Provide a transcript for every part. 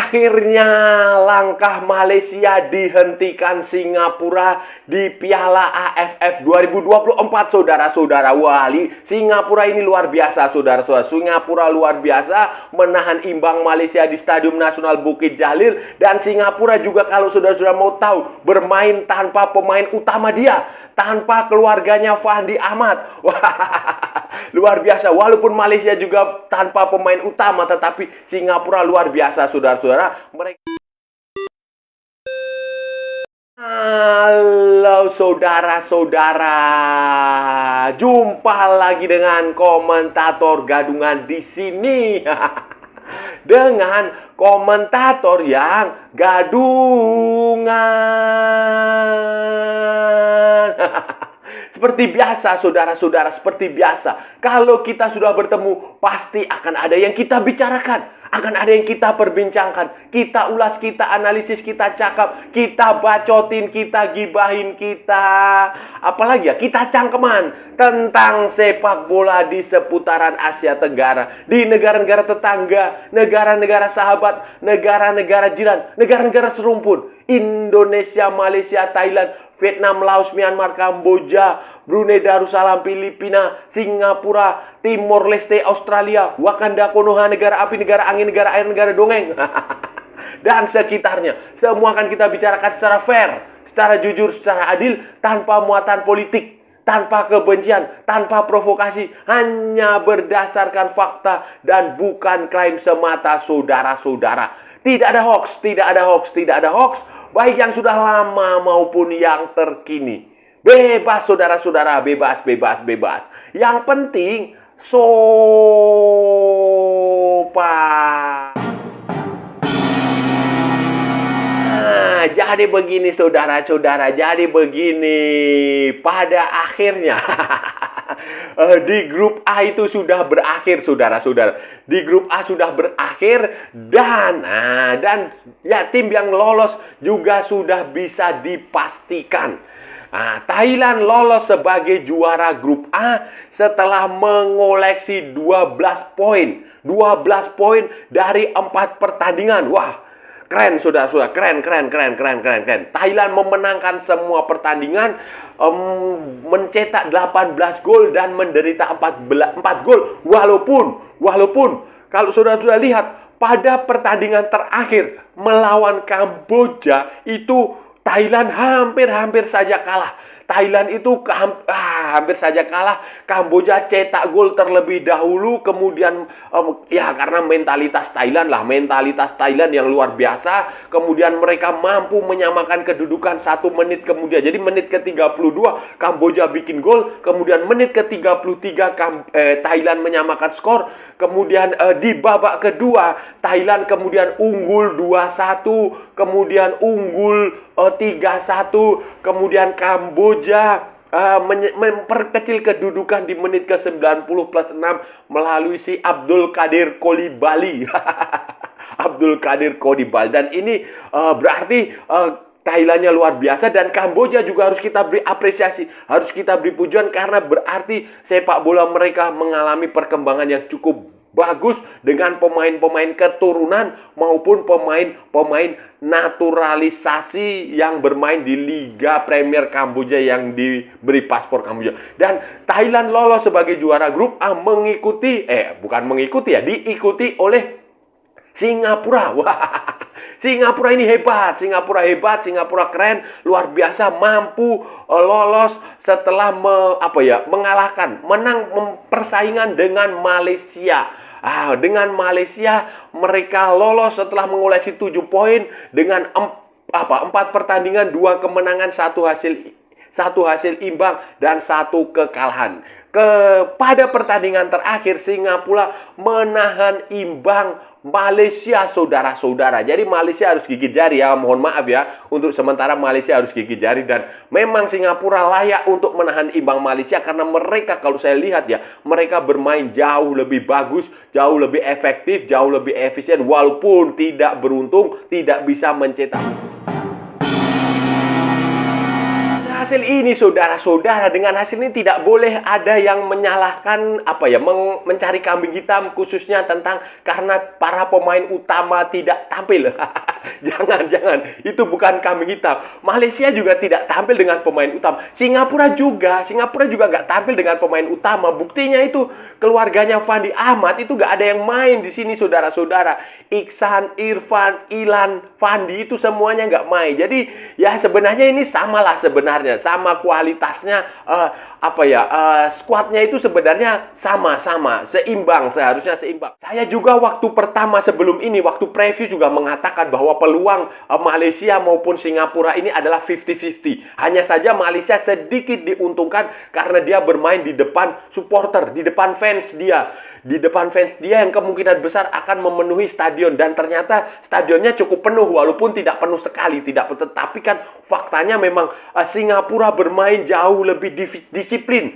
Akhirnya langkah Malaysia dihentikan Singapura di Piala AFF 2024, saudara-saudara. Wali, Singapura ini luar biasa, saudara-saudara. Singapura luar biasa menahan imbang Malaysia di Stadium Nasional Bukit Jalil. Dan Singapura juga, kalau saudara-saudara mau tahu, bermain tanpa pemain utama dia, tanpa keluarganya Fandi Ahmad. Wah, luar biasa. Walaupun Malaysia juga tanpa pemain utama, tetapi Singapura luar biasa, saudara-saudara. Mereka... Halo saudara-saudara, jumpa lagi dengan komentator gadungan di sini. Dengan komentator yang gadungan. Seperti biasa, saudara-saudara, seperti biasa. Kalau kita sudah bertemu, pasti akan ada yang kita bicarakan. Akan ada yang kita perbincangkan. Kita ulas, kita analisis, kita cakap, kita bacotin, kita gibahin, kita... apalagi ya, kita cangkeman tentang sepak bola di seputaran Asia Tenggara. Di negara-negara tetangga, negara-negara sahabat, negara-negara jiran, negara-negara serumpun. Indonesia, Malaysia, Thailand, Vietnam, Laos, Myanmar, Kamboja, Brunei Darussalam, Filipina, Singapura, Timor Leste, Australia, Wakanda, Konoha, negara api, negara angin, negara air, negara dongeng, dan sekitarnya. Semua akan kita bicarakan secara fair, secara jujur, secara adil, tanpa muatan politik, tanpa kebencian, tanpa provokasi, hanya berdasarkan fakta dan bukan klaim semata, saudara-saudara. Tidak ada hoax, tidak ada hoax, tidak ada hoax. Baik yang sudah lama maupun yang terkini. Bebas, saudara-saudara, bebas, bebas, bebas. Yang penting, sopan. Nah, jadi begini, saudara-saudara. Jadi begini. Pada akhirnya... di grup A itu sudah berakhir, saudara-saudara. Di grup A sudah berakhir dan ya tim yang lolos juga sudah bisa dipastikan. Thailand lolos sebagai juara grup A setelah mengoleksi 12 poin. 12 poin dari 4 pertandingan. Wah, keren, saudara-saudara. Keren. Thailand memenangkan semua pertandingan, mencetak 18 gol dan menderita 4 gol. Walaupun kalau saudara-saudara lihat pada pertandingan terakhir melawan Kamboja itu Thailand hampir saja kalah. Thailand itu hampir saja kalah. Kamboja cetak gol terlebih dahulu. Kemudian ya karena mentalitas Thailand yang luar biasa. Kemudian mereka mampu menyamakan kedudukan 1 menit kemudian. Jadi menit ke-32 Kamboja bikin gol. Kemudian menit ke-33 Thailand menyamakan skor. Kemudian di babak kedua Thailand kemudian unggul 2-1. Kemudian unggul 3-1. Kemudian Kamboja memperkecil kedudukan di menit ke-90 plus 6 melalui si Abdul Qadir Coulibaly. Abdul Qadir Coulibaly. Dan ini berarti Thailandnya luar biasa dan Kamboja juga harus kita beri apresiasi, harus kita beri pujian karena berarti sepak bola mereka mengalami perkembangan yang cukup bagus dengan pemain-pemain keturunan maupun pemain-pemain naturalisasi yang bermain di Liga Premier Kamboja yang diberi paspor Kamboja. Dan Thailand lolos sebagai juara grup A diikuti oleh Singapura. Wah, Singapura ini hebat, Singapura keren, luar biasa, mampu lolos setelah menang persaingan dengan Malaysia. Dengan Malaysia mereka lolos setelah mengoleksi 7 poin dengan 4 pertandingan, 2 kemenangan, 1 hasil imbang dan 1 kekalahan. Pada pertandingan terakhir Singapura menahan imbang Malaysia, saudara-saudara. Jadi Malaysia harus gigit jari ya, mohon maaf ya. Untuk sementara Malaysia harus gigit jari dan memang Singapura layak untuk menahan imbang Malaysia karena mereka kalau saya lihat ya, mereka bermain jauh lebih bagus, jauh lebih efektif, jauh lebih efisien walaupun tidak beruntung, tidak bisa mencetak. hasil ini, saudara-saudara, dengan hasil ini tidak boleh ada yang menyalahkan mencari kambing hitam khususnya tentang karena para pemain utama tidak tampil. Jangan. Itu bukan kambing hitam. Malaysia juga tidak tampil dengan pemain utama. Singapura juga nggak tampil dengan pemain utama. Buktinya itu keluarganya Fandi Ahmad itu nggak ada yang main di sini, saudara-saudara. Iksan, Irfan, Ilan, Fandi itu semuanya nggak main. Jadi ya sebenarnya ini samalah sebenarnya, sama kualitasnya, skuadnya itu sebenarnya sama-sama, seharusnya seimbang. Saya juga waktu pertama sebelum ini, waktu preview juga mengatakan bahwa peluang Malaysia maupun Singapura ini adalah 50-50. Hanya saja Malaysia sedikit diuntungkan karena dia bermain di depan supporter, di depan fans dia. Di depan fans dia yang kemungkinan besar akan memenuhi stadion. Dan ternyata stadionnya cukup penuh, walaupun tidak penuh sekali. Tetapi kan faktanya memang Singapura bermain jauh lebih disiplin.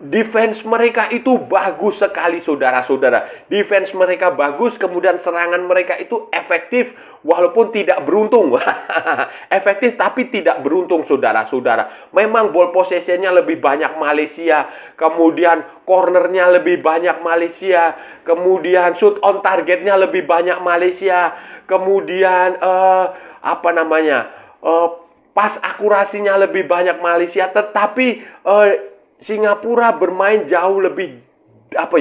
Defense mereka itu bagus sekali, saudara-saudara. Defense mereka bagus, kemudian serangan mereka itu efektif walaupun tidak beruntung. Efektif tapi tidak beruntung, saudara-saudara. Memang ball possession-nya lebih banyak Malaysia, kemudian cornernya lebih banyak Malaysia, kemudian shoot on targetnya lebih banyak Malaysia, kemudian pas akurasinya lebih banyak Malaysia, tetapi Singapura bermain jauh lebih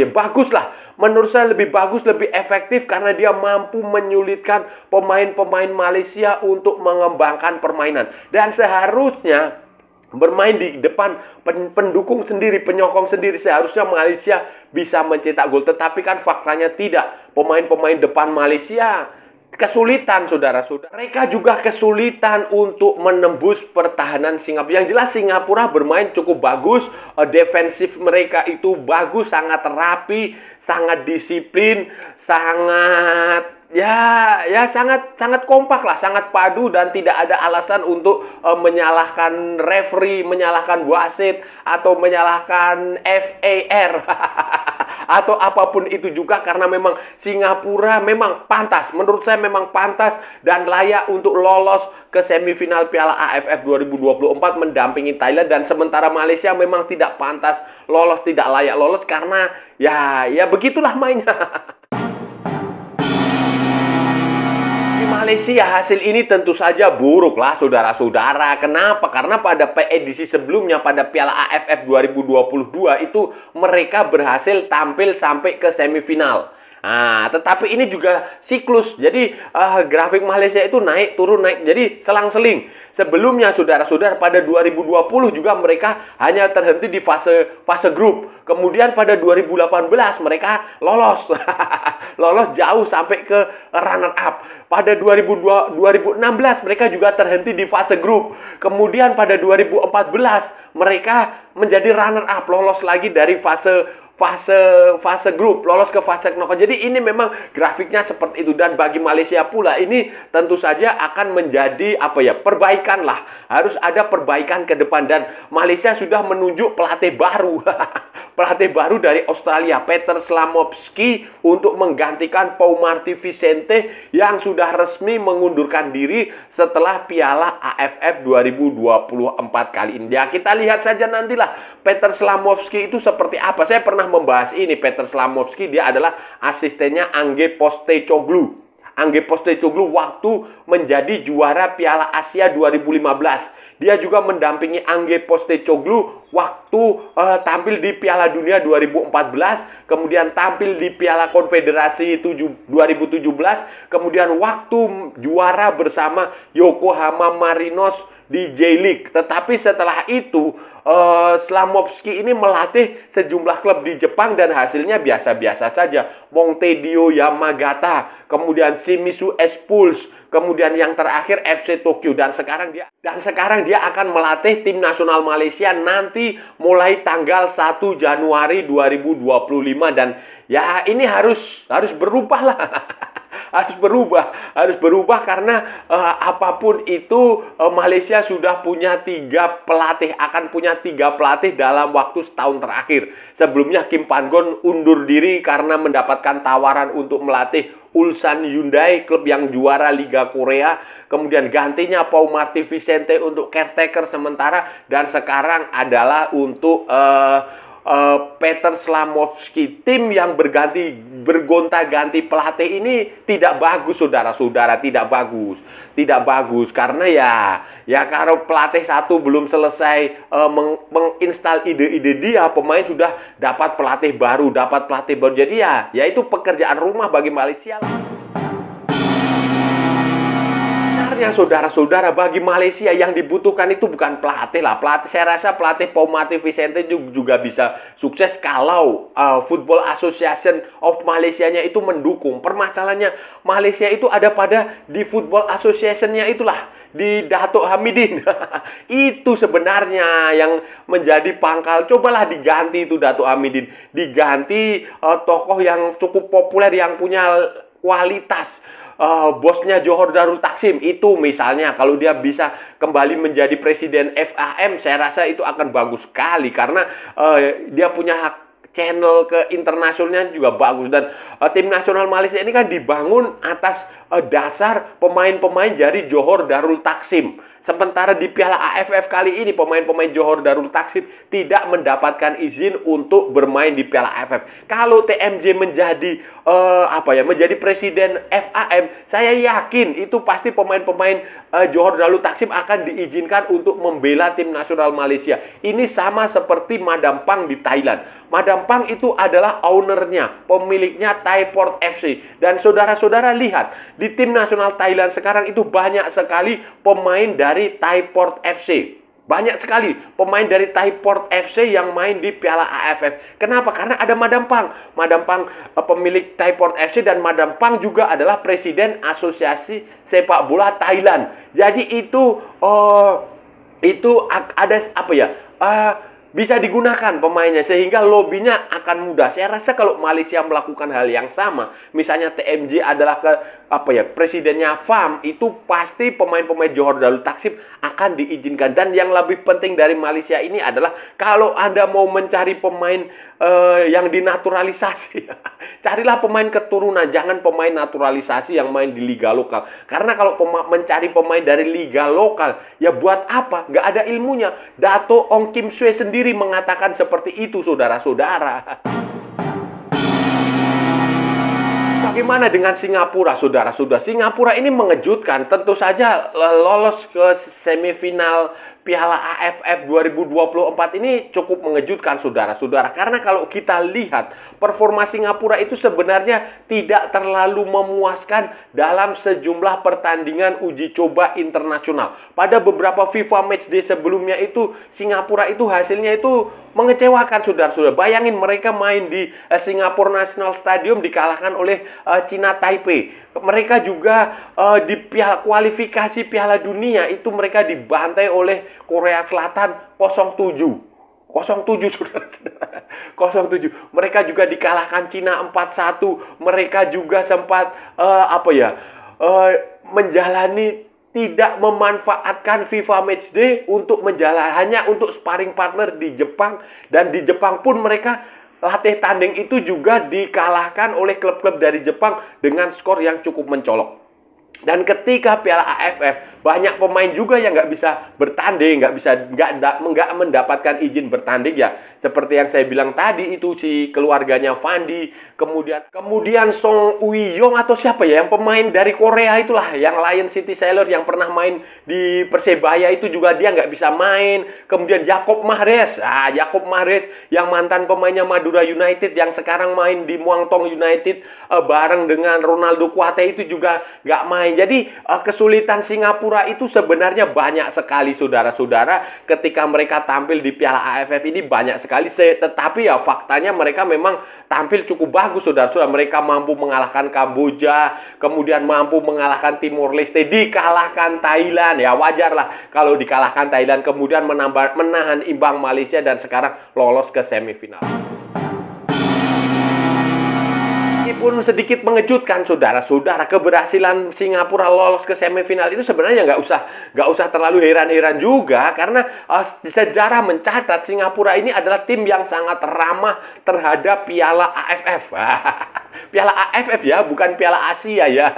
bagus lah. Menurut saya lebih bagus, lebih efektif karena dia mampu menyulitkan pemain-pemain Malaysia untuk mengembangkan permainan. Dan seharusnya bermain di depan pendukung sendiri, penyokong sendiri, seharusnya Malaysia bisa mencetak gol. Tetapi kan faktanya tidak. Pemain-pemain depan Malaysia kesulitan, saudara-saudara. Mereka juga kesulitan untuk menembus pertahanan Singapura. Yang jelas Singapura bermain cukup bagus. Defensif mereka itu bagus, sangat rapi, sangat disiplin, sangat sangat kompak lah, sangat padu, dan tidak ada alasan untuk menyalahkan referee, menyalahkan wasit, atau menyalahkan VAR. Atau apapun itu juga, karena memang Singapura memang pantas, menurut saya memang pantas dan layak untuk lolos ke semifinal Piala AFF 2024 mendampingi Thailand. Dan sementara Malaysia memang tidak pantas lolos, tidak layak lolos karena ya begitulah mainnya. Malaysia hasil ini tentu saja buruk lah, saudara-saudara. Kenapa? Karena pada edisi sebelumnya, pada Piala AFF 2022 itu mereka berhasil tampil sampai ke semifinal. Tetapi ini juga siklus. Jadi grafik Malaysia itu naik turun naik. Jadi selang-seling. Sebelumnya, saudara-saudara, pada 2020 juga mereka hanya terhenti di fase grup. Kemudian pada 2018 mereka lolos. Lolos jauh sampai ke runner up. Pada 2016 mereka juga terhenti di fase grup. Kemudian pada 2014 mereka menjadi runner up, lolos lagi dari fase grup, lolos ke fase knockout. Jadi ini memang grafiknya seperti itu. Dan bagi Malaysia pula ini tentu saja akan menjadi perbaikan lah. Harus ada perbaikan ke depan. Dan Malaysia sudah menunjuk pelatih baru. Pelatih baru dari Australia, Peter Slamovski, untuk menggantikan Pau Marti Vicente yang sudah resmi mengundurkan diri setelah Piala AFF 2024 kali ini. Ya, kita lihat saja nantilah Peter Slamovski itu seperti apa. Saya pernah membahas ini. Peter Slamovski, dia adalah asistennya Angge Postecoglou. Angge Postecoglou waktu menjadi juara Piala Asia 2015. Dia juga mendampingi Angge Postecoglou waktu tampil di Piala Dunia 2014, kemudian tampil di Piala Konfederasi 2017, kemudian waktu juara bersama Yokohama Marinos di J-League. Tetapi setelah itu Slamovski ini melatih sejumlah klub di Jepang dan hasilnya biasa-biasa saja. Montedio Yamagata, kemudian Shimizu S-Pulse, kemudian yang terakhir FC Tokyo. Dan sekarang dia akan melatih tim nasional Malaysia nanti mulai tanggal 1 Januari 2025. Dan ya ini harus berubah lah. harus berubah karena apapun itu Malaysia sudah punya 3 pelatih, akan punya 3 pelatih dalam waktu setahun terakhir. Sebelumnya Kim Pan-gon undur diri karena mendapatkan tawaran untuk melatih Ulsan Hyundai, klub yang juara Liga Korea. Kemudian gantinya Pau Marti Vicente untuk caretaker sementara, dan sekarang adalah untuk Peter Slamovski. Tim yang bergonta-ganti pelatih ini tidak bagus, saudara-saudara, tidak bagus karena ya kalau pelatih satu belum selesai menginstal ide-ide dia, pemain sudah dapat pelatih baru, jadi ya itu pekerjaan rumah bagi Malaysia lah. Sebenarnya saudara-saudara, bagi Malaysia yang dibutuhkan itu bukan pelatih lah. Saya rasa pelatih Pau Marti Vicente juga bisa sukses kalau Football Association of Malaysia-nya itu mendukung. Permasalahannya Malaysia itu ada di Football Association-nya itulah, di Datuk Hamidin. Itu sebenarnya yang menjadi pangkal. Cobalah diganti itu Datuk Hamidin. Diganti tokoh yang cukup populer, yang punya kualitas. Bosnya Johor Darul Taksim itu misalnya, kalau dia bisa kembali menjadi presiden FAM, saya rasa itu akan bagus sekali karena dia punya hak channel ke internasionalnya juga bagus. Dan tim nasional Malaysia ini kan dibangun atas dasar pemain-pemain dari Johor Darul Taksim. Sementara di Piala AFF kali ini pemain-pemain Johor Darul Taksim tidak mendapatkan izin untuk bermain di Piala AFF. Kalau TMJ menjadi menjadi presiden FAM, saya yakin itu pasti pemain-pemain Johor Darul Taksim akan diizinkan untuk membela tim nasional Malaysia. Ini sama seperti Madam Pang di Thailand. Madam Pang itu adalah ownernya, pemiliknya Thai Port FC. Dan saudara-saudara lihat, di tim nasional Thailand sekarang itu banyak sekali pemain dari Thai Port FC. Banyak sekali pemain dari Thai Port FC yang main di Piala AFF. Kenapa? Karena ada Madam Pang. Madam Pang pemilik Thai Port FC, dan Madam Pang juga adalah presiden Asosiasi Sepak Bola Thailand. Jadi itu ada bisa digunakan pemainnya sehingga lobbynya akan mudah. Saya rasa kalau Malaysia melakukan hal yang sama, misalnya TMJ adalah presidennya FAM, itu pasti pemain-pemain Johor Darul Taksim akan diizinkan. Dan yang lebih penting dari Malaysia ini adalah kalau Anda mau mencari pemain yang dinaturalisasi, carilah pemain keturunan, jangan pemain naturalisasi yang main di liga lokal. Karena kalau mencari pemain dari liga lokal, ya buat apa? Nggak ada ilmunya. Dato' Ong Kim Sue sendiri mengatakan seperti itu, saudara-saudara. Bagaimana dengan Singapura, saudara-saudara? Singapura ini mengejutkan. Tentu saja lolos ke semifinal Piala AFF 2024 ini cukup mengejutkan, saudara-saudara. Karena kalau kita lihat, performa Singapura itu sebenarnya tidak terlalu memuaskan dalam sejumlah pertandingan uji coba internasional. Pada beberapa FIFA Matchday sebelumnya itu, Singapura itu hasilnya itu mengecewakan, saudara-saudara. Bayangin mereka main di Singapore National Stadium dikalahkan oleh China Taipei. Mereka juga di kualifikasi Piala Dunia itu mereka dibantai oleh Korea Selatan 0-7. 0-7, saudara-saudara. 0-7. Mereka juga dikalahkan Cina 4-1. Mereka juga sempat menjalani, tidak memanfaatkan FIFA Matchday untuk hanya untuk sparring partner di Jepang. Dan di Jepang pun mereka latih tanding itu juga dikalahkan oleh klub-klub dari Jepang dengan skor yang cukup mencolok. Dan ketika Piala AFF, banyak pemain juga yang nggak bisa bertanding, nggak mendapatkan izin bertanding ya. Seperti yang saya bilang tadi itu, si keluarganya Fandi, kemudian Song Ui-yong atau siapa ya, yang pemain dari Korea itulah, yang Lion City Sailor yang pernah main di Persebaya itu juga dia nggak bisa main. Kemudian Jacob Mahrez yang mantan pemainnya Madura United yang sekarang main di Muangthong United bareng dengan Ronaldo Kuate itu juga nggak main. Jadi kesulitan Singapura itu sebenarnya banyak sekali, saudara-saudara. Ketika mereka tampil di Piala AFF ini banyak sekali. Tetapi ya faktanya mereka memang tampil cukup bagus, saudara-saudara. Mereka mampu mengalahkan Kamboja, kemudian mampu mengalahkan Timor Leste, dikalahkan Thailand. Ya wajarlah kalau dikalahkan Thailand, kemudian menahan imbang Malaysia dan sekarang lolos ke semifinal. Meskipun sedikit mengejutkan, saudara-saudara, keberhasilan Singapura lolos ke semifinal itu sebenarnya nggak usah terlalu heran-heran juga, karena sejarah mencatat Singapura ini adalah tim yang sangat ramah terhadap Piala AFF. Piala AFF ya, bukan Piala Asia ya.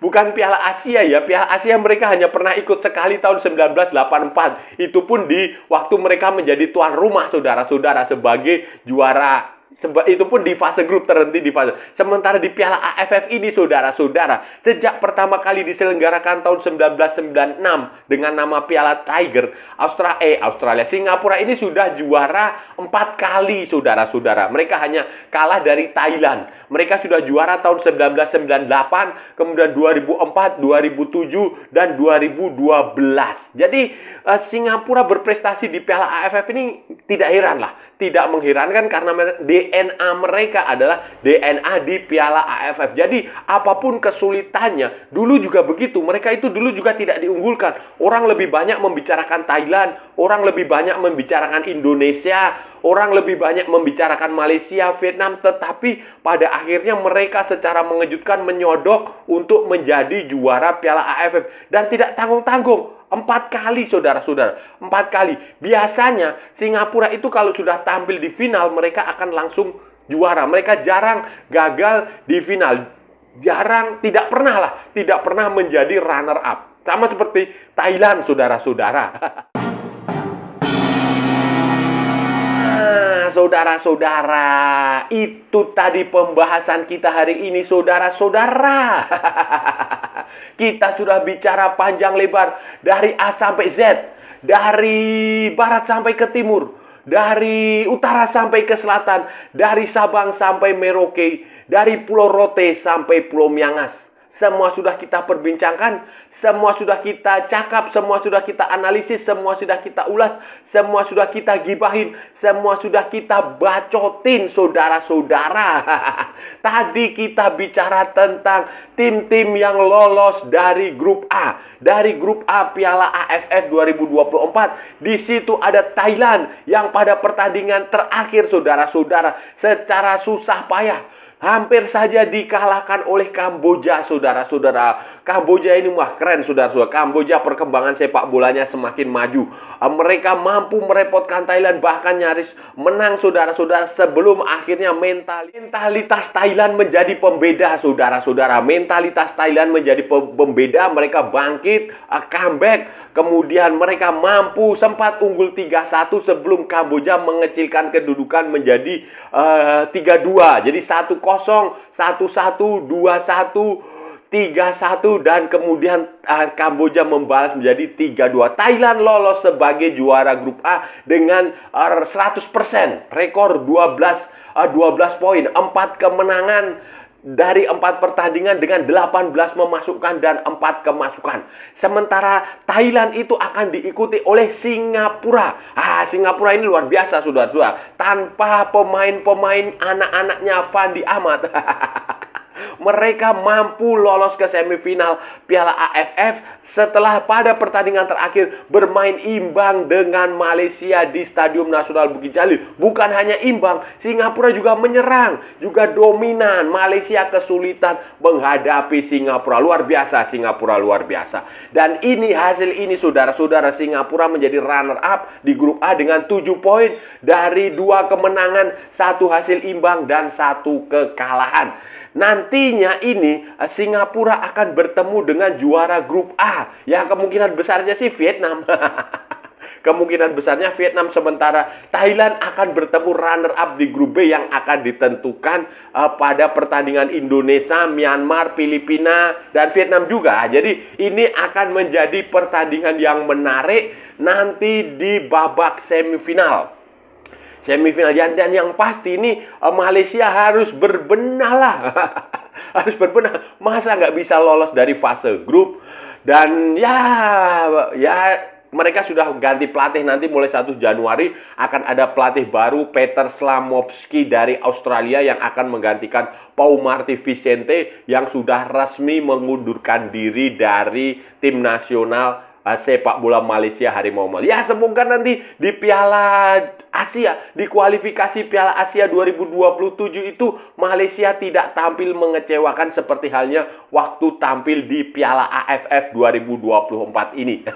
Bukan Piala Asia ya. Piala Asia mereka hanya pernah ikut sekali tahun 1984. Itu pun di waktu mereka menjadi tuan rumah, saudara-saudara, sebagai juara. Itu pun di fase grup, terhenti di fase. Sementara di Piala AFF ini, saudara-saudara, sejak pertama kali diselenggarakan tahun 1996 dengan nama Piala Tiger, Australia, Singapura ini sudah juara 4 kali, saudara-saudara. Mereka hanya kalah dari Thailand. Mereka sudah juara tahun 1998, kemudian 2004, 2007, dan 2012. Jadi Singapura berprestasi di Piala AFF ini tidak heran lah. Tidak mengherankan karena DNA mereka adalah DNA di Piala AFF. Jadi apapun kesulitannya, dulu juga begitu. Mereka itu dulu juga tidak diunggulkan. Orang lebih banyak membicarakan Thailand, orang lebih banyak membicarakan Indonesia, orang lebih banyak membicarakan Malaysia, Vietnam. Tetapi pada akhirnya mereka secara mengejutkan menyodok untuk menjadi juara Piala AFF. Dan tidak tanggung-tanggung. 4 kali, saudara-saudara. 4 kali. Biasanya Singapura itu kalau sudah tampil di final, mereka akan langsung juara. Mereka jarang gagal di final. Jarang, tidak pernah menjadi runner up. Sama seperti Thailand, saudara-saudara. Saudara-saudara, itu tadi pembahasan kita hari ini, saudara-saudara. Kita sudah bicara panjang lebar dari A sampai Z, dari barat sampai ke timur, dari utara sampai ke selatan, dari Sabang sampai Merauke, dari Pulau Rote sampai Pulau Miangas. Semua sudah kita perbincangkan, semua sudah kita cakap, semua sudah kita analisis, semua sudah kita ulas, semua sudah kita gibahin, semua sudah kita bacotin, saudara-saudara. Tadi kita bicara tentang tim-tim yang lolos dari grup A. Dari grup A Piala AFF 2024. Di situ ada Thailand yang pada pertandingan terakhir, saudara-saudara, secara susah payah hampir saja dikalahkan oleh Kamboja, saudara-saudara. Kamboja ini wah keren, saudara-saudara. Kamboja perkembangan sepak bolanya semakin maju. Mereka mampu merepotkan Thailand, bahkan nyaris menang, saudara-saudara, sebelum akhirnya mentalitas Thailand menjadi pembeda, saudara-saudara. Mentalitas Thailand menjadi pembeda, mereka bangkit, comeback. Kemudian mereka mampu sempat unggul 3-1 sebelum Kamboja mengecilkan kedudukan menjadi 3-2. Jadi 1-0, 1-1, 2-1, 3-1, dan kemudian Kamboja membalas menjadi 3-2. Thailand lolos sebagai juara grup A dengan 100%. Rekor 12 poin, 4 kemenangan dari 4 pertandingan dengan 18 memasukkan dan 4 kemasukan. Sementara Thailand itu akan diikuti oleh Singapura. Singapura ini luar biasa, saudara-saudara. Tanpa pemain-pemain anak-anaknya Fandi Ahmad. Mereka mampu lolos ke semifinal Piala AFF setelah pada pertandingan terakhir bermain imbang dengan Malaysia di Stadium Nasional Bukit Jalil. Bukan hanya imbang, Singapura juga menyerang, juga dominan. Malaysia kesulitan menghadapi Singapura. Luar biasa, Singapura luar biasa. Dan ini hasil ini, saudara-saudara, Singapura menjadi runner up di grup A dengan 7 poin dari 2 kemenangan, 1 hasil imbang, dan 1 kekalahan. Nantinya ini Singapura akan bertemu dengan juara grup A. Ya, kemungkinan besarnya sih Vietnam. Kemungkinan besarnya Vietnam, sementara Thailand akan bertemu runner up di grup B yang akan ditentukan pada pertandingan Indonesia, Myanmar, Filipina, dan Vietnam juga. Jadi ini akan menjadi pertandingan yang menarik nanti di babak semifinal. Dan yang pasti ini Malaysia harus berbenah lah. Harus berbenah. Masa nggak bisa lolos dari fase grup? Dan ya mereka sudah ganti pelatih. Nanti mulai 1 Januari akan ada pelatih baru, Peter Slamovski dari Australia, yang akan menggantikan Pau Marti Vicente yang sudah resmi mengundurkan diri dari tim nasional sepak bola Malaysia Harimau Malaya. Ya, semoga nanti di Piala Asia, di kualifikasi Piala Asia 2027 itu Malaysia tidak tampil mengecewakan seperti halnya waktu tampil di Piala AFF 2024 ini.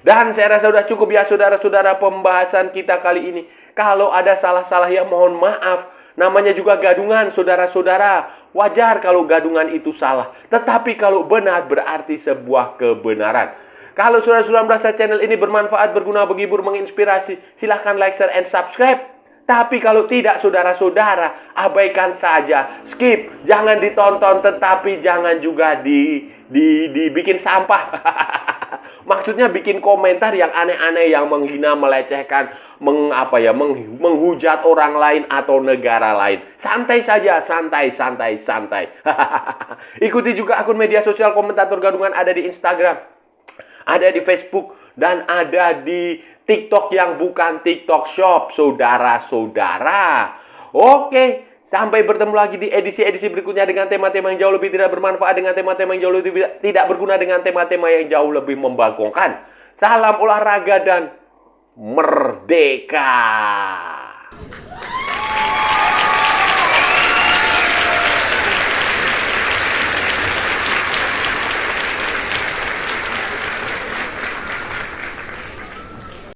Dan saya rasa sudah cukup ya, saudara-saudara, pembahasan kita kali ini. Kalau ada salah-salah ya mohon maaf. Namanya juga gadungan, saudara-saudara. Wajar kalau gadungan itu salah. Tetapi kalau benar berarti sebuah kebenaran. Kalau saudara-saudara merasa channel ini bermanfaat, berguna, menghibur, menginspirasi, silahkan like, share, and subscribe. Tapi kalau tidak, saudara-saudara, abaikan saja. Skip, jangan ditonton, tetapi jangan juga dibikin sampah. Maksudnya bikin komentar yang aneh-aneh, yang menghina, melecehkan, menghujat orang lain atau negara lain. Santai saja, santai. Ikuti juga akun media sosial Komentator Gadungan, ada di Instagram, ada di Facebook, dan ada di TikTok yang bukan TikTok Shop, saudara-saudara. Oke. Sampai bertemu lagi di edisi-edisi berikutnya dengan tema-tema yang jauh lebih tidak bermanfaat, dengan tema-tema yang jauh lebih tidak berguna, dengan tema-tema yang jauh lebih membagongkan. Salam olahraga dan merdeka!